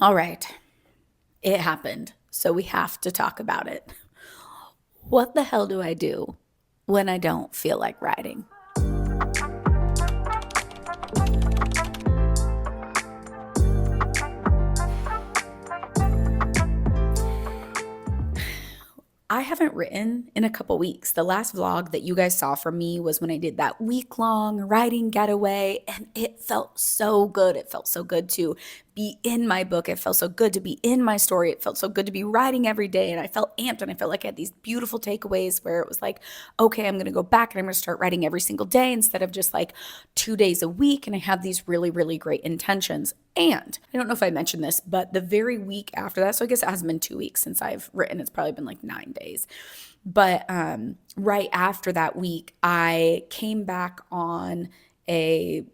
All right, it happened. So we have to talk about it. What the hell do I do when I don't feel like writing? I haven't written in a couple weeks. The last vlog that you guys saw from me was when I did that week-long writing getaway, and it felt so good. It felt so good to be in my book. It felt so good to be in my story. It felt so good to be writing every day, and I felt amped, and I felt like I had these beautiful takeaways where it was like, okay, I'm going to go back and I'm going to start writing every single day instead of just like 2 days a week, and I have these really, really great intentions. And I don't know if I mentioned this, but the very week after that, so I guess it hasn't been 2 weeks since I've written. It's probably been like 9 days. But right after that week, I came back on a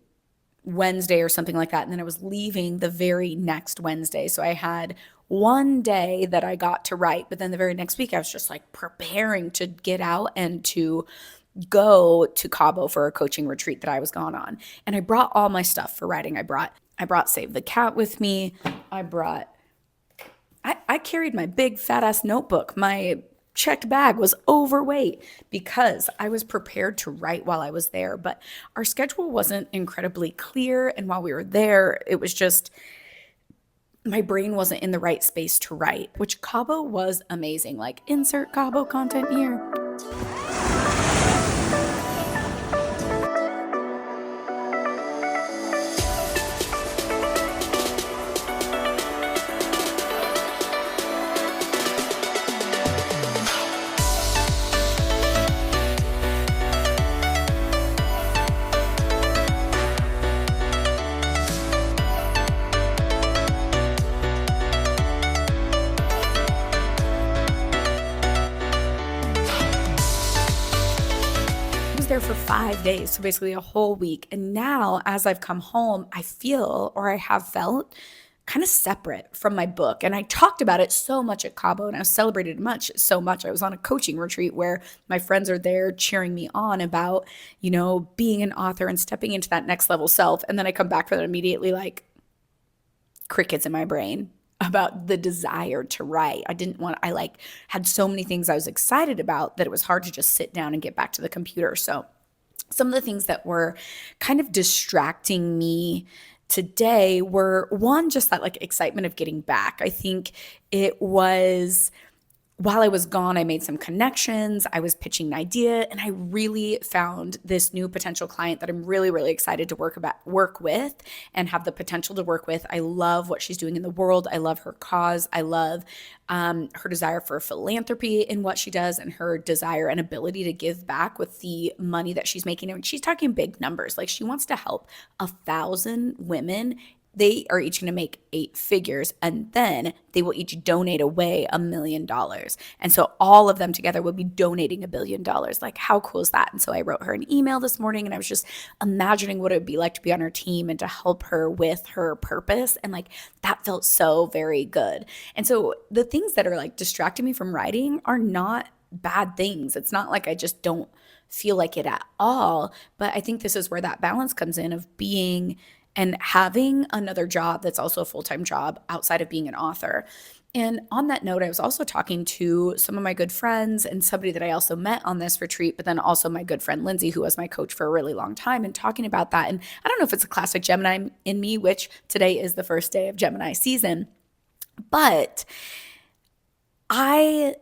Wednesday or something like that. And then I was leaving the very next Wednesday. So I had one day that I got to write, but then the very next week I was just like preparing to get out and to go to Cabo for a coaching retreat that I was gone on. And I brought all my stuff for writing. I brought Save the Cat with me. I carried my big fat ass notebook. My checked bag was overweight because I was prepared to write while I was there. But our schedule wasn't incredibly clear. And while we were there, it was just my brain wasn't in the right space to write, which Cabo was amazing. Like, insert Cabo content here. Was there for 5 days, so basically a whole week. And now, as I've come home, I feel, or I have felt, kind of separate from my book. And I talked about it so much at Cabo, and I celebrated so much. I was on a coaching retreat where my friends are there cheering me on about, being an author and stepping into that next level self. And then I come back from it immediately like crickets in my brain about the desire to write. I like had so many things I was excited about that it was hard to just sit down and get back to the computer. So some of the things that were kind of distracting me today were, one, just that like excitement of getting back. I think it was, while I was gone, I made some connections. I was pitching an idea, and I really found this new potential client that I'm really, really excited to work with and have the potential to work with. I love what she's doing in the world. I love her cause. I love her desire for philanthropy in what she does, and her desire and ability to give back with the money that she's making. And she's talking big numbers. Like, she wants to help 1,000 women. They are each going to make 8 figures, and then they will each donate away $1 million. And so all of them together will be donating $1 billion. Like, how cool is that? And so I wrote her an email this morning, and I was just imagining what it would be like to be on her team and to help her with her purpose. And like, that felt so very good. And so the things that are like distracting me from writing are not bad things. It's not like I just don't feel like it at all. But I think this is where that balance comes in of being and having another job that's also a full-time job outside of being an author. And on that note, I was also talking to some of my good friends and somebody that I also met on this retreat, but then also my good friend Lindsay, who was my coach for a really long time, and talking about that. And I don't know if it's a classic Gemini in me, which today is the first day of Gemini season, but I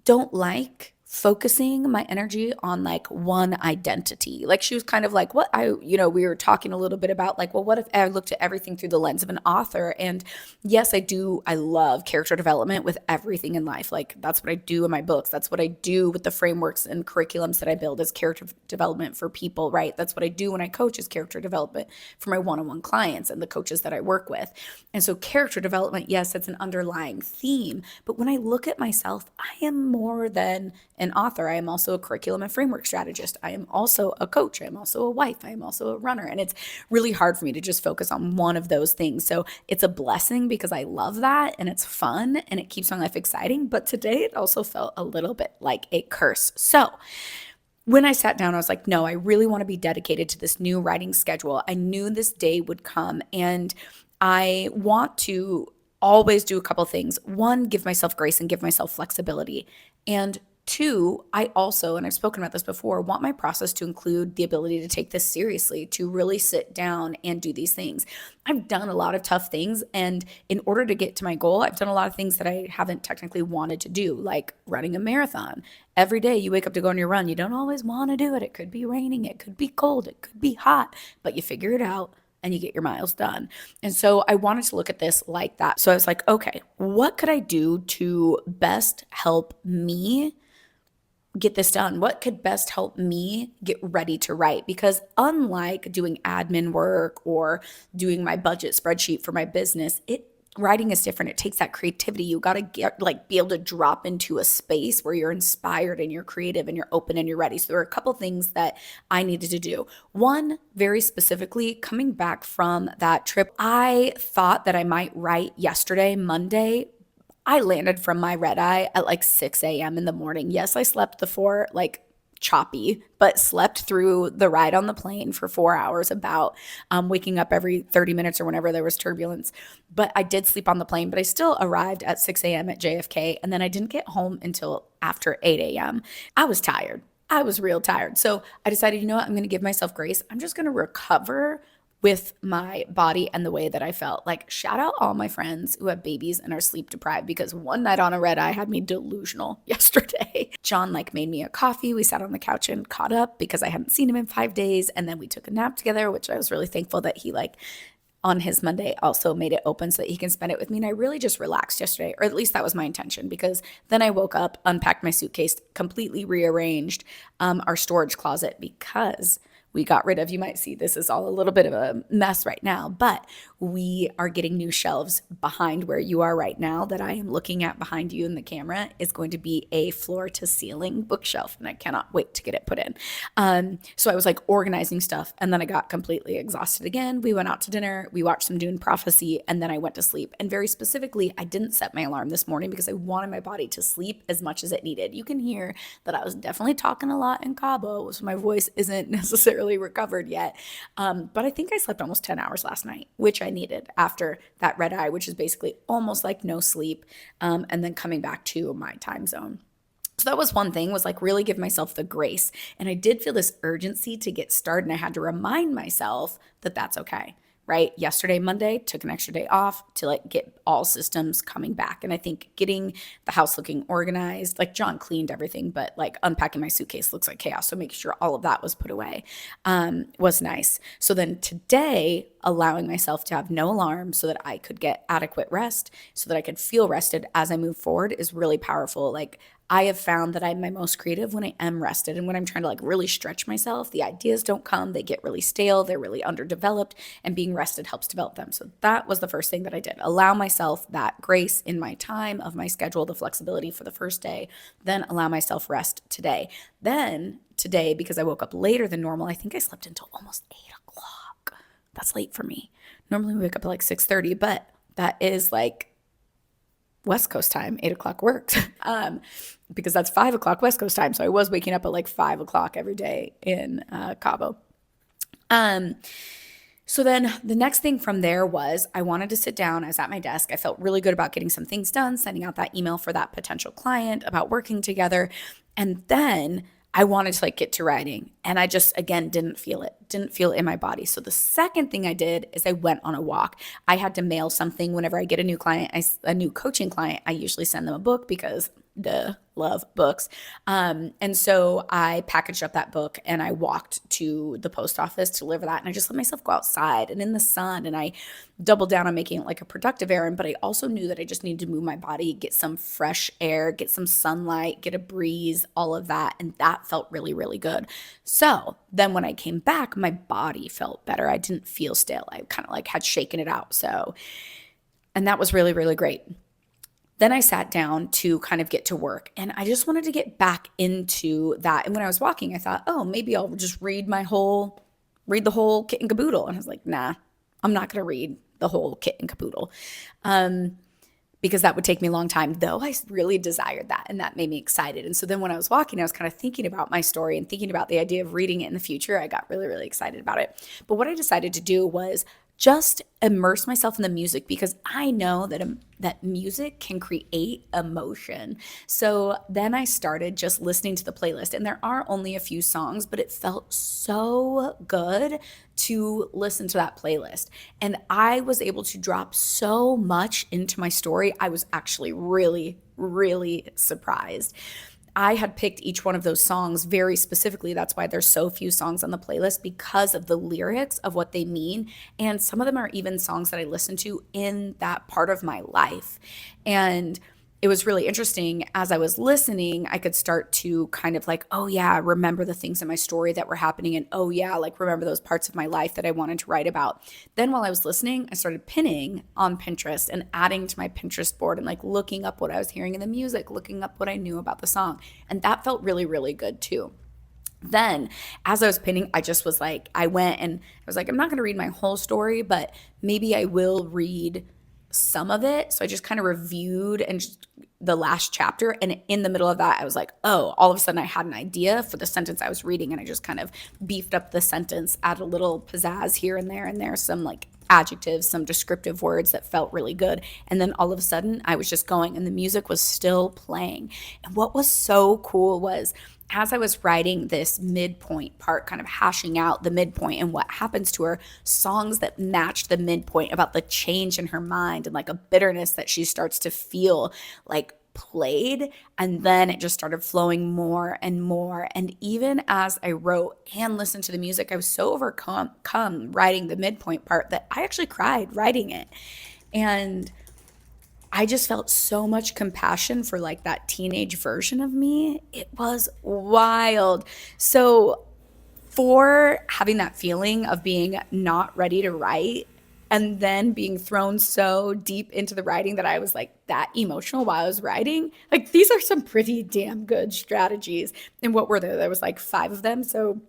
don't like focusing my energy on like one identity. Like, she was kind of like, we were talking a little bit about like, well, what if I looked at everything through the lens of an author? And yes, I love character development with everything in life. Like, that's what I do in my books. That's what I do with the frameworks and curriculums that I build as character development for people, right? That's what I do when I coach, is character development for my one-on-one clients and the coaches that I work with. And so character development, yes, it's an underlying theme. But when I look at myself, I am more than an author. I am also a curriculum and framework strategist. I am also a coach. I am also a wife. I am also a runner. And it's really hard for me to just focus on one of those things. So it's a blessing because I love that, and it's fun, and it keeps my life exciting. But today it also felt a little bit like a curse. So when I sat down, I was like, no, I really want to be dedicated to this new writing schedule. I knew this day would come, and I want to always do a couple things. One, give myself grace and give myself flexibility. And two, I also, and I've spoken about this before, want my process to include the ability to take this seriously, to really sit down and do these things. I've done a lot of tough things. And in order to get to my goal, I've done a lot of things that I haven't technically wanted to do, like running a marathon. Every day you wake up to go on your run, you don't always want to do it. It could be raining, it could be cold, it could be hot, but you figure it out and you get your miles done. And so I wanted to look at this like that. So I was like, okay, what could I do to best help me get this done? What could best help me get ready to write? Because unlike doing admin work or doing my budget spreadsheet for my business, writing is different. It takes that creativity. You got to be able to drop into a space where you're inspired and you're creative and you're open and you're ready. So there are a couple things that I needed to do. One, very specifically, coming back from that trip, I thought that I might write yesterday, Monday. I landed from my red eye at like 6 a.m. in the morning. Yes, I slept the 4, like choppy, but slept through the ride on the plane for 4 hours, about waking up every 30 minutes or whenever there was turbulence. But I did sleep on the plane, but I still arrived at 6 a.m. at JFK. And then I didn't get home until after 8 a.m. I was tired. I was real tired. So I decided, you know what? I'm going to give myself grace. I'm just going to recover with my body and the way that I felt. Like, shout out all my friends who have babies and are sleep deprived, because one night on a red eye had me delusional yesterday. John made me a coffee. We sat on the couch and caught up because I hadn't seen him in 5 days. And then we took a nap together, which I was really thankful that he on his Monday also made it open so that he can spend it with me. And I really just relaxed yesterday, or at least that was my intention, because then I woke up, unpacked my suitcase, completely rearranged our storage closet, because we got rid of, you might see this is all a little bit of a mess right now, but we are getting new shelves behind where you are right now that I am looking at behind you in the camera is going to be a floor to ceiling bookshelf, and I cannot wait to get it put in. So I was like organizing stuff, and then I got completely exhausted again. We went out to dinner, we watched some Dune Prophecy, and then I went to sleep. And very specifically, I didn't set my alarm this morning because I wanted my body to sleep as much as it needed. You can hear that I was definitely talking a lot in Cabo, so my voice isn't necessarily recovered yet. But I think I slept almost 10 hours last night, which I needed after that red eye, which is basically almost like no sleep, and then coming back to my time zone. So that was one thing, was like really give myself the grace. And I did feel this urgency to get started, and I had to remind myself that that's okay. Right? Yesterday, Monday, took an extra day off to get all systems coming back. And I think getting the house looking organized, John cleaned everything, but unpacking my suitcase looks like chaos. So making sure all of that was put away was nice. So then today, allowing myself to have no alarm so that I could get adequate rest, so that I could feel rested as I move forward, is really powerful. I have found that I'm my most creative when I am rested, and when I'm trying to really stretch myself, the ideas don't come, they get really stale, they're really underdeveloped, and being rested helps develop them. So that was the first thing that I did. Allow myself that grace in my time of my schedule, the flexibility for the first day, then allow myself rest today. Then today, because I woke up later than normal, I think I slept until almost 8 o'clock. That's late for me. Normally we wake up at 6:30, but that is West Coast time. 8 o'clock works because that's 5 o'clock West Coast time. So I was waking up at 5 o'clock every day in Cabo. So then the next thing from there was I wanted to sit down. I was at my desk. I felt really good about getting some things done, sending out that email for that potential client about working together. And then I wanted to get to writing, and I just, again, didn't feel it in my body. So the second thing I did is I went on a walk. I had to mail something whenever I get a new client, a new coaching client. I usually send them a book because love books. And so I packaged up that book and I walked to the post office to deliver that. And I just let myself go outside and in the sun, and I doubled down on making it a productive errand. But I also knew that I just needed to move my body, get some fresh air, get some sunlight, get a breeze, all of that. And that felt really, really good. So then when I came back, my body felt better. I didn't feel stale. I kind of had shaken it out. And that was really, really great. Then I sat down to kind of get to work, and I just wanted to get back into that. And when I was walking, I thought, oh, maybe I'll just read the whole Kit and Caboodle. And I was like, nah, I'm not going to read the whole Kit and Caboodle because that would take me a long time, though I really desired that, and that made me excited. And so then when I was walking, I was kind of thinking about my story and thinking about the idea of reading it in the future. I got really, really excited about it. But what I decided to do was just immerse myself in the music because I know that music can create emotion. So then I started just listening to the playlist, and there are only a few songs, but it felt so good to listen to that playlist. And I was able to drop so much into my story. I was actually really, really surprised. I had picked each one of those songs very specifically. That's why there's so few songs on the playlist, because of the lyrics of what they mean. And some of them are even songs that I listened to in that part of my life. And it was really interesting. As I was listening, I could start to kind of like, oh yeah, remember the things in my story that were happening. And oh yeah, like remember those parts of my life that I wanted to write about. Then while I was listening, I started pinning on Pinterest and adding to my Pinterest board and like looking up what I was hearing in the music, looking up what I knew about the song. And that felt really, really good too. Then, as I was pinning, I just was like, I went and I was like, I'm not going to read my whole story, but maybe I will read some of it. So I just kind of reviewed and just the last chapter. And in the middle of that, I was like, oh, all of a sudden I had an idea for the sentence I was reading. And I just kind of beefed up the sentence, added a little pizzazz here and there some like adjectives, some descriptive words that felt really good. And then all of a sudden I was just going and the music was still playing. And what was so cool was, as I was writing this midpoint part, kind of hashing out the midpoint and what happens to her, songs that matched the midpoint about the change in her mind and like a bitterness that she starts to feel, like played. And then it just started flowing more and more. And even as I wrote and listened to the music, I was so overcome writing the midpoint part that I actually cried writing it. And I just felt so much compassion for like that teenage version of me. It was wild. So for having that feeling of being not ready to write and then being thrown so deep into the writing that I was like that emotional while I was writing, like these are some pretty damn good strategies. And what were there? There was like 5 of them. So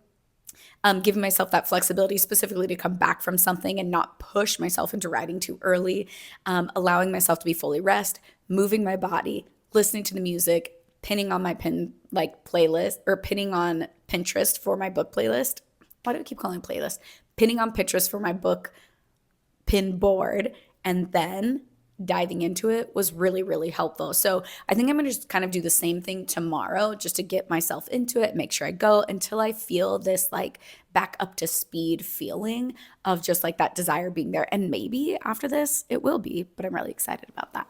giving myself that flexibility specifically to come back from something and not push myself into writing too early, allowing myself to be fully rest, moving my body, listening to the music, pinning on my pin like playlist, or pinning on Pinterest for my book playlist. Why do I keep calling it playlist? Pinning on Pinterest for my book pin board, and then diving into it was really, really helpful. So I think I'm going to just kind of do the same thing tomorrow just to get myself into it, make sure I go until I feel this like back up to speed feeling of just like that desire being there. And maybe after this, it will be, but I'm really excited about that.